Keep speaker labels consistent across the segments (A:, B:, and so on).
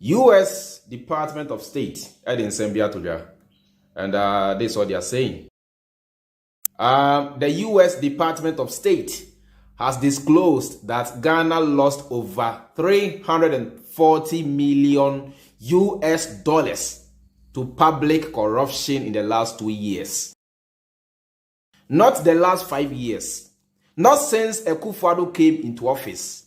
A: U.S. Department of State, and this is what they are saying. The U.S. Department of State has disclosed that Ghana lost over $340 million to public corruption in the last 2 years. Not the last 5 years. Not since Akufo Addo came into office.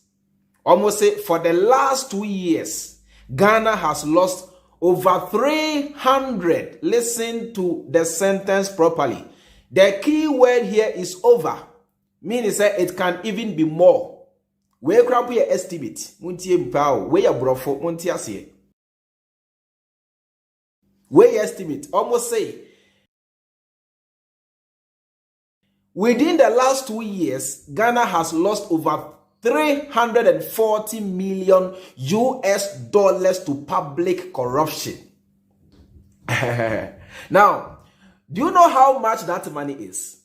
A: Almost say for the last 2 years, Ghana has lost over 300. Listen to the sentence properly. The key word here is over. Meaning that it can even be more. We grab your estimate. We estimate. Almost say within the last 2 years, Ghana has lost over $340 million to public corruption. Now, do you know how much that money is?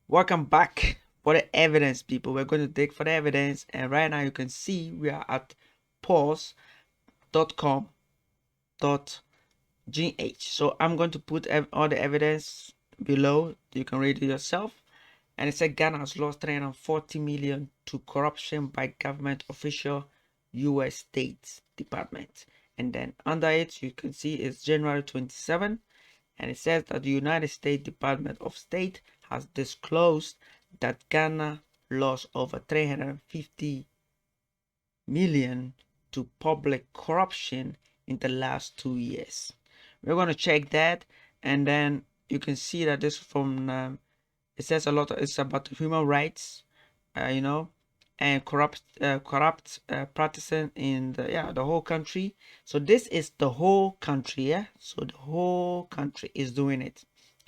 B: Welcome back for the evidence, people. We're going to dig for the evidence, and right now you can see we are at pause.com.gh. So I'm going to put all the evidence below. You can read it yourself. And it said Ghana has lost $340 million to corruption by government official, U.S. State Department. And then under it, you can see it's January 27. And it says that the United States Department of State has disclosed that Ghana lost over $350 million to public corruption in the last 2 years. We're going to check that, and then you can see that this from it says a lot. It's about human rights, and corrupt practicing in the whole country. So this is the whole country, yeah. So the whole country is doing it,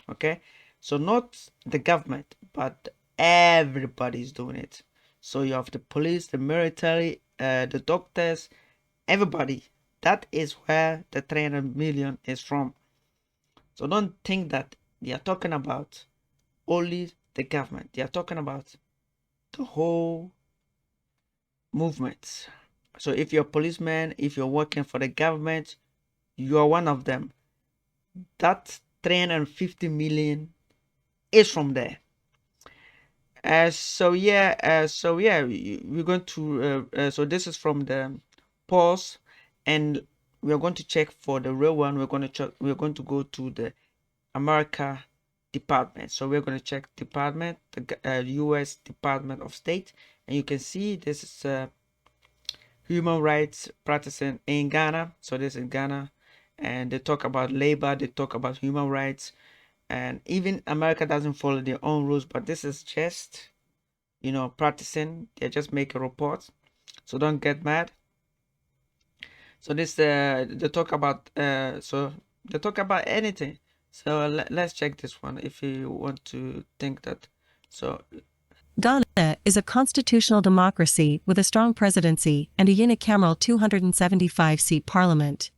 B: okay. So not the government, but everybody is doing it. So you have the police, the military, the doctors, everybody. That is where the 300 million is from. So don't think that they are talking about only the government. They are talking about the whole movement. So if you're a policeman, if you're working for the government, you are one of them. That 350 million is from there. We're going to so this is from the pause, and we're going to check for the real one. We're going to go to the America Department. So we're going to check department, the U.S. Department of State, and you can see this is human rights practicing in Ghana. So this is Ghana, and they talk about labor, they talk about human rights, and even America doesn't follow their own rules, but this is just practicing. They just make a report, so don't get mad. So this they talk about anything. So let's check this one if you want to think that. So
C: Ghana is a constitutional democracy with a strong presidency and a unicameral 275-seat parliament.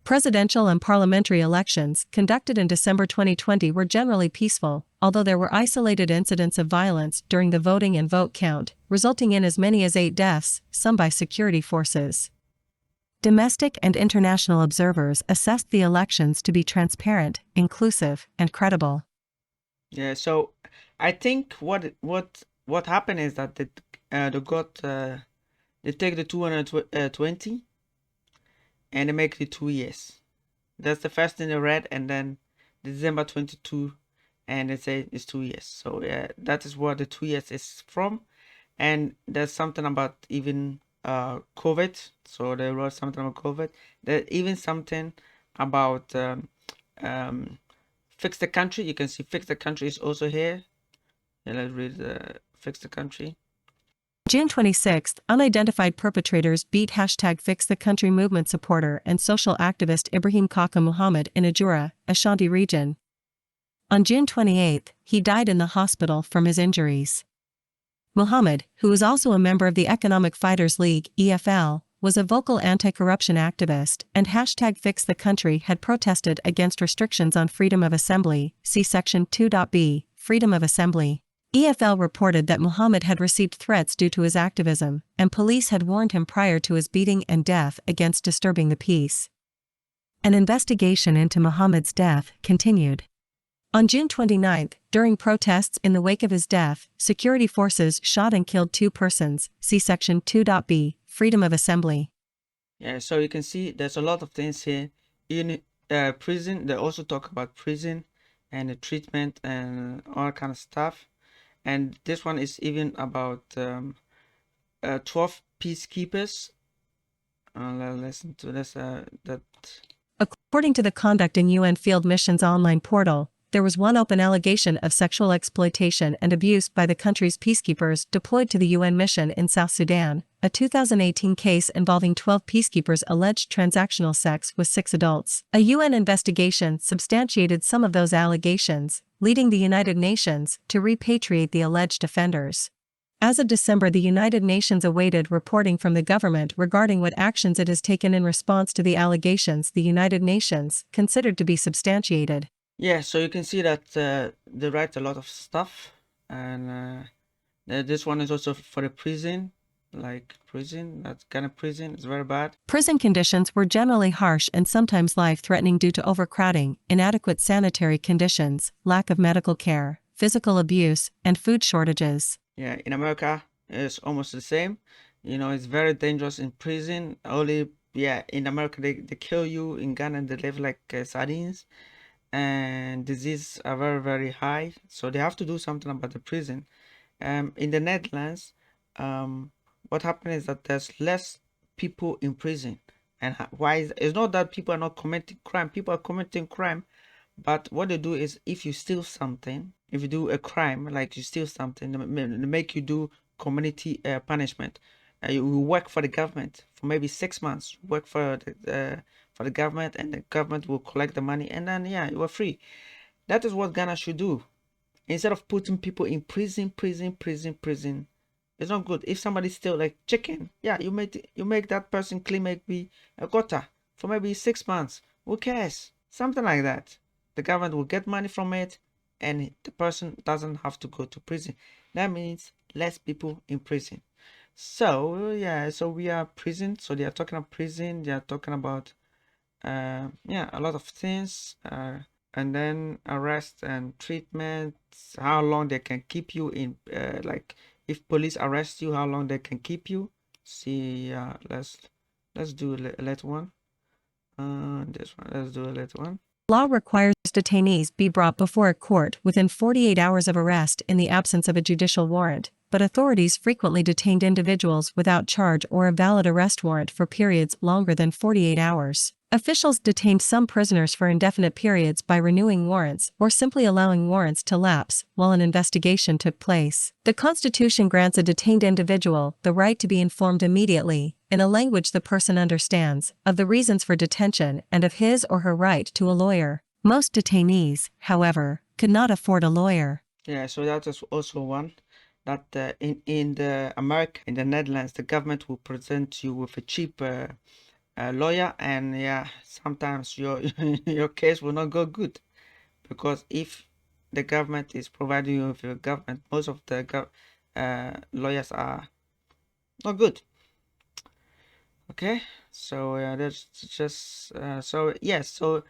C: Presidential and parliamentary elections conducted in December 2020 were generally peaceful, although there were isolated incidents of violence during the voting and vote count, resulting in as many as 8 deaths, some by security forces. Domestic and international observers assessed the elections to be transparent, inclusive, and credible.
B: Yeah, so I think what happened is that they take the 220 and they make it 2 years. That's the first thing they read, and then December 22, and they say it's 2 years. So yeah, that is what the 2 years is from. And there's something about even COVID. So they wrote something about COVID. There's even something about fix the country. You can see fix the country is also here. Yeah, let's read fix the country.
C: June 26th, unidentified perpetrators beat #Fix the Country movement supporter and social activist Ibrahim Kaka Muhammad in Ajura, Ashanti region. On June 28th, he died in the hospital from his injuries. Muhammad, who is also a member of the Economic Fighters League, EFL, was a vocal anti-corruption activist, and #Fix the Country had protested against restrictions on freedom of assembly, see Section 2.b, Freedom of Assembly. EFL reported that Muhammad had received threats due to his activism, and police had warned him prior to his beating and death against disturbing the peace. An investigation into Muhammad's death continued. On June 29, during protests in the wake of his death, security forces shot and killed 2 persons. See Section 2.b, Freedom of Assembly.
B: Yeah, so you can see there's a lot of things here. In prison, they also talk about prison and the treatment and all kind of stuff. And this one is even about 12 peacekeepers. Listen to this.
C: According to the Conduct in UN Field Missions online portal, there was one open allegation of sexual exploitation and abuse by the country's peacekeepers deployed to the UN mission in South Sudan, a 2018 case involving 12 peacekeepers' alleged transactional sex with 6 adults. A UN investigation substantiated some of those allegations, leading the United Nations to repatriate the alleged offenders. As of December, the United Nations awaited reporting from the government regarding what actions it has taken in response to the allegations the United Nations considered to be substantiated.
B: Yeah, so you can see that they write a lot of stuff, and this one is also for the prison, like prison, that kind of prison is very bad.
C: Prison conditions were generally harsh and sometimes life-threatening due to overcrowding, inadequate sanitary conditions, lack of medical care, physical abuse, and food shortages.
B: Yeah, in America, it's almost the same. You know, it's very dangerous in prison. Only, yeah, in America, they kill you. In Ghana, they live like sardines. And diseases are very, very high. So they have to do something about the prison. In the Netherlands, what happened is that there's less people in prison. And why it's not that people are not committing crime. People are committing crime. But what they do is, if you steal something, if you do a crime, like you steal something, they make you do community punishment. You will work for the government for maybe 6 months. Work for the government, and the government will collect the money, and then yeah, you are free. That is what Ghana should do. Instead of putting people in prison, it's not good. If somebody steal like chicken, yeah, you make that person clean maybe a gutter for maybe 6 months. Who cares? Something like that. The government will get money from it, and the person doesn't have to go to prison. That means less people in prison. So yeah, so we are prison. So they are talking about prison. They are talking about yeah, a lot of things. And then arrest and treatment. How long they can keep you in? Like if police arrest you, how long they can keep you? See, let's do a let one. This one. Let's do a let one.
C: Law requires detainees be brought before a court within 48 hours of arrest in the absence of a judicial warrant, but authorities frequently detained individuals without charge or a valid arrest warrant for periods longer than 48 hours. Officials detained some prisoners for indefinite periods by renewing warrants or simply allowing warrants to lapse while an investigation took place. The Constitution grants a detained individual the right to be informed immediately, in a language the person understands, of the reasons for detention and of his or her right to a lawyer. Most detainees, however, could not afford a lawyer.
B: Yeah, so that is also one that in the America, in the Netherlands, the government will present you with a cheap lawyer, and yeah, sometimes your your case will not go good, because if the government is providing you with your government, most of the lawyers are not good. Okay, so that's just so yes, so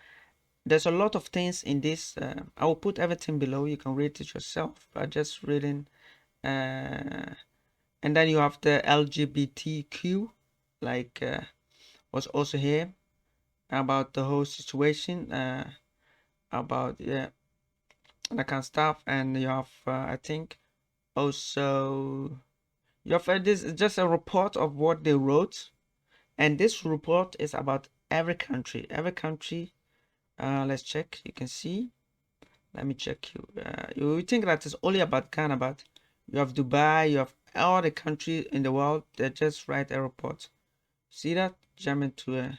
B: there's a lot of things in this. I will put everything below. You can read it yourself. But just reading, and then you have the LGBTQ, like was also here about the whole situation, about yeah, that kind of stuff. And you have I think also you have this is just a report of what they wrote, and this report is about every country. Let's check. You can see. Let me check you. You think that it's only about Ghana, but you have Dubai, you have all the countries in the world that just write a report. See that? Jump into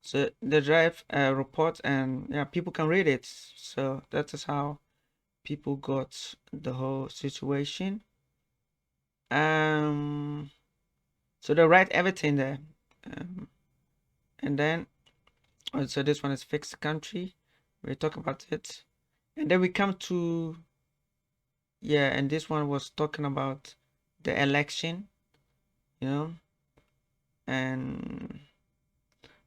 B: so they drive a report, and yeah, people can read it. So that is how people got the whole situation. So they write everything there, and then so this one is fixed country. We talk about it. And then we come to, Yeah, and this one was talking about the election, you know, and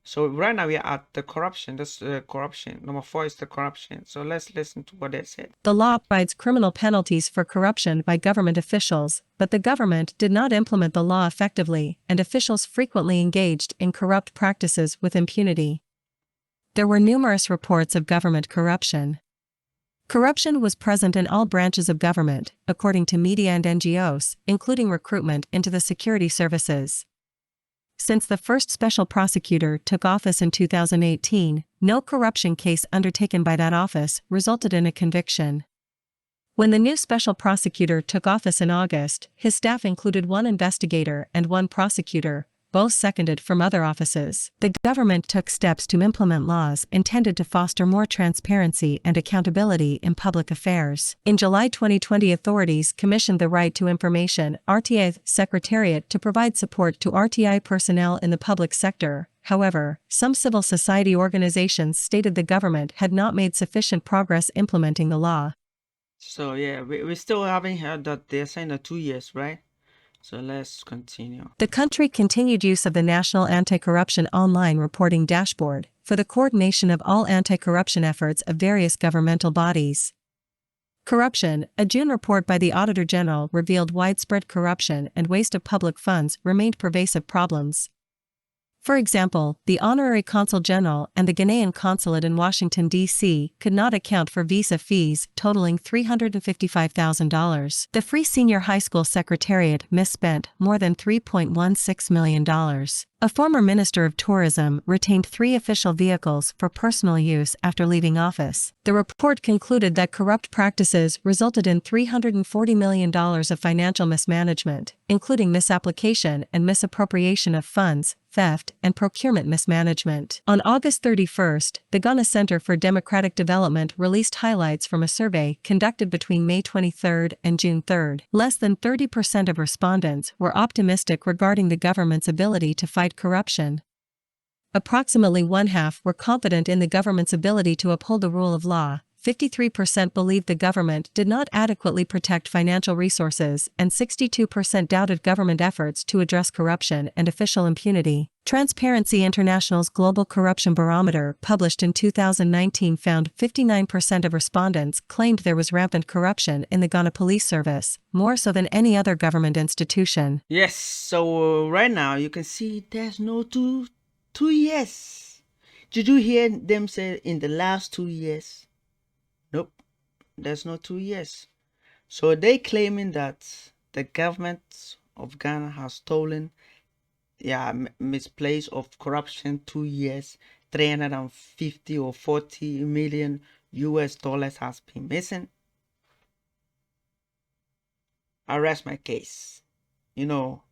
B: so right now we are at the corruption. That's corruption. Number 4 is the corruption. So let's listen to what they said.
C: The law provides criminal penalties for corruption by government officials, but the government did not implement the law effectively, and officials frequently engaged in corrupt practices with impunity. There were numerous reports of government corruption. Corruption was present in all branches of government, according to media and NGOs, including recruitment into the security services. Since the first special prosecutor took office in 2018, no corruption case undertaken by that office resulted in a conviction. When the new special prosecutor took office in August, his staff included 1 investigator and 1 prosecutor, both seconded from other offices. The government took steps to implement laws intended to foster more transparency and accountability in public affairs. In July 2020, authorities commissioned the Right to Information (RTI) Secretariat to provide support to RTI personnel in the public sector. However, some civil society organizations stated the government had not made sufficient progress implementing the law.
B: So yeah, we still haven't heard that they're saying that 2 years, right? So let's continue.
C: The country continued use of the National Anti-Corruption Online Reporting Dashboard for the coordination of all anti-corruption efforts of various governmental bodies. Corruption. A June report by the Auditor General revealed widespread corruption and waste of public funds remained pervasive problems. For example, the Honorary Consul General and the Ghanaian Consulate in Washington, D.C. could not account for visa fees totaling $355,000. The Free Senior High School Secretariat misspent more than $3.16 million. A former Minister of Tourism retained 3 official vehicles for personal use after leaving office. The report concluded that corrupt practices resulted in $340 million of financial mismanagement, including misapplication and misappropriation of funds, theft, and procurement mismanagement. On August 31st, the Ghana Center for Democratic Development released highlights from a survey conducted between May 23 and June 3. Less than 30% of respondents were optimistic regarding the government's ability to fight corruption. Approximately 1/2 were confident in the government's ability to uphold the rule of law. 53% believed the government did not adequately protect financial resources, and 62% doubted government efforts to address corruption and official impunity. Transparency International's Global Corruption Barometer, published in 2019, found 59% of respondents claimed there was rampant corruption in the Ghana Police Service, more so than any other government institution.
B: Yes, so right now you can see there's no two years. Did you hear them say in the last 2 years? Nope, there's no 2 years. So they claiming that the government of Ghana has stolen, misplaced of corruption 2 years, 350 or 40 million US dollars has been missing. I rest my case. You know,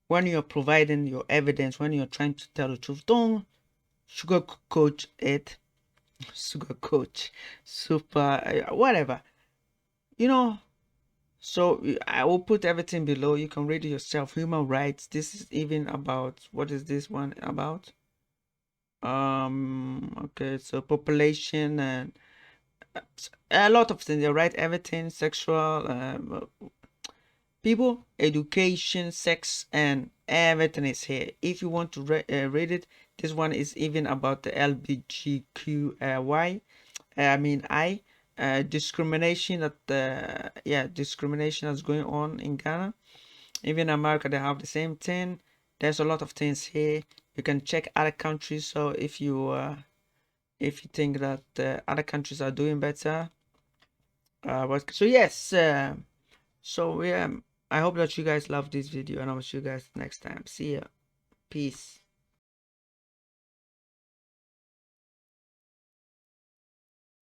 B: when you're providing your evidence, when you're trying to tell the truth, don't sugarcoat it. Sugarcoat, super, whatever, you know. So I will put everything below. You can read it yourself. Human rights. This is even about, what is this one about? Okay, so population and a lot of things. They write everything. Sexual, people, education, sex, and everything is here. If you want to read it, this one is even about the LGBTQY. Discrimination discrimination is going on in Ghana. Even America, they have the same thing. There's a lot of things here. You can check other countries. So if you think that other countries are doing better, I hope that you guys love this video, and I'll see you guys next time. See ya. Peace.